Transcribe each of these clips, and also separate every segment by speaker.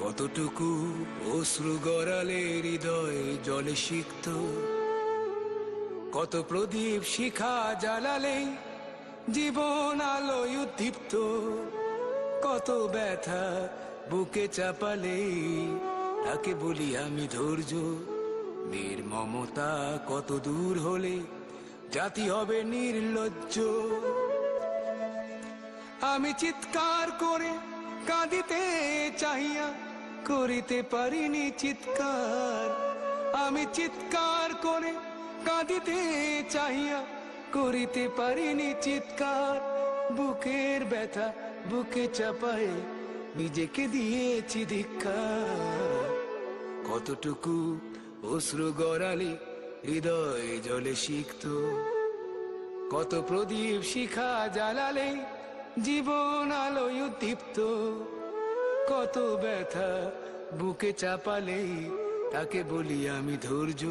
Speaker 1: কতটুকু অশ্রু গড়ালে হৃদয় জলে সিক্ত, কত প্রদীপ শিখা জ্বালালে জীবন আলোয় উদ্দীপ্ত, কত ব্যথা বুকে চাপালে তাকে বলি আমি ধৈর্য। নির্মমতা কত দূর হলে জাতি হবে নির্লজ্জ। আমি চিৎকার করে কাঁদিতে চাহিয়া করিতে পারিনি চিৎকার। আমি চিৎকার করে কাঁদিতে চাহিয়া করিতে পারিনি চিৎকার। বুকের ব্যথা বুকে চাপায়ে নিজেকে দিয়েছি ধিক্কার। কতটুকু অশ্রু গড়ালে হৃদয় জলে সিক্ত, কত প্রদীপ শিখা জ্বালালে জীবন আলোয় উদ্দীপ্ত, কত ব্যথা বুকে চাপালে তাকে বলি আমি ধৈর্য।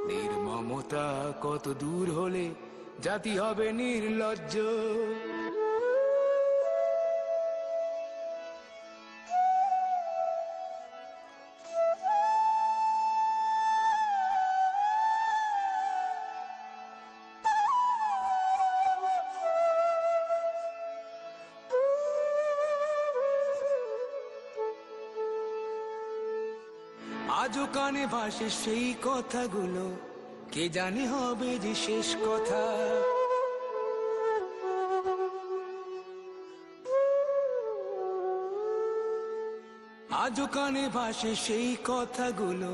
Speaker 1: নির্মমতা কত দূর হলে জাতি হবে নির্লজ্জ। আজও কানে ভাসে সেই কথাগুলো, কে জানে হবে যে শেষ কথা। আজও কানে ভাসে সেই কথাগুলো,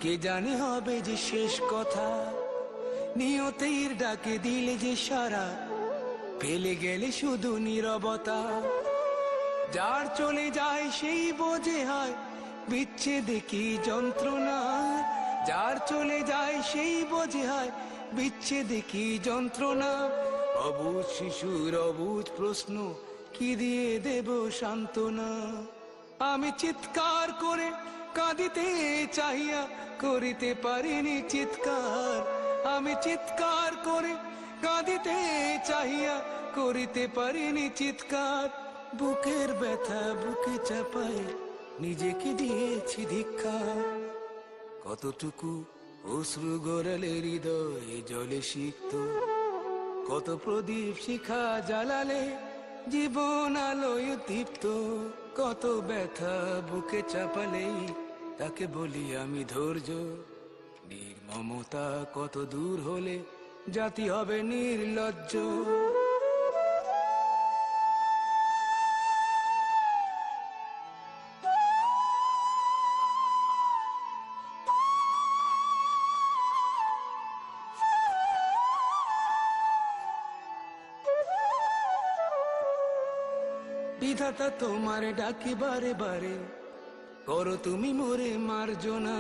Speaker 1: কে জানে হবে যে শেষ কথা। নিয়তির ডাকে দিলে যে সারা, ফেলে গেলে শুধু নীরবতা। যার চলে যায় সেই বোঝে হয় বিচ্ছেদে কি যন্ত্রণা। যার চলে যায় সেই বোঝে হয় বিচ্ছেদে কি যন্ত্রণা। অবুঝ শিশুর অবুঝ প্রশ্ন, কি দিয়ে দেব সান্ত্বনা। আমি চিৎকার করে কাঁদিতে চাহিয়া করিতে পারিনি চিৎকার। আমি চিৎকার করে কাঁদিতে চাহিয়া করিতে পারিনি চিৎকার। বুকের ব্যথা বুকে চাপায় নিজেকে দিয়েছি ধিক্কার। কতটুকু অশ্রু গড়ালে হৃদয় জলে সিক্ত, কত প্রদীপ শিখা জ্বালালে জীবন আলোয় দীপ্ত, কত ব্যথা বুকে চাপালে তাকে বলি আমি ধৈর্য। নির্মমতা কত দূর হলে জাতি হবে নির্লজ্জ। বিধাতা তোমার ডাকি বারে বারে, করো তুমি মোরে মার্জনা।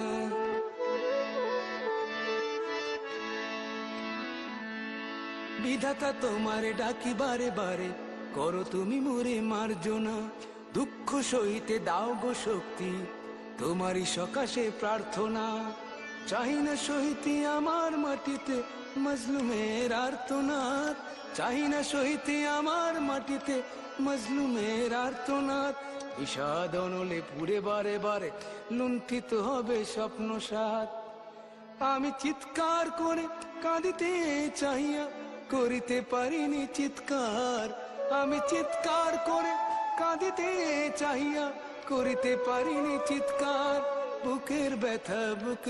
Speaker 1: বিধাতা তোমার ডাকি বারে বারে, করো তুমি মোরে মার্জনা। দুঃখ সইতে দাও গো শক্তি, তোমারই সকাশে প্রার্থনা। চাই না সইতে আমার মাটিতে মজলুমের আর্তনাদ। চাই না সইতে আমার মাটিতে মজলুমের আর্তনাদ। বিষাদ অনলে পুড়ে বারে বারে লুণ্ঠিত হবে স্বপ্ন সাথ। আমি চিৎকার করে কাঁদিতে চাহিয়া করিতে পারিনি চিৎকার। আমি চিৎকার করে কাঁদিতে চাহিয়া করিতে পারিনি চিৎকার। বুকের ব্যথা বুকে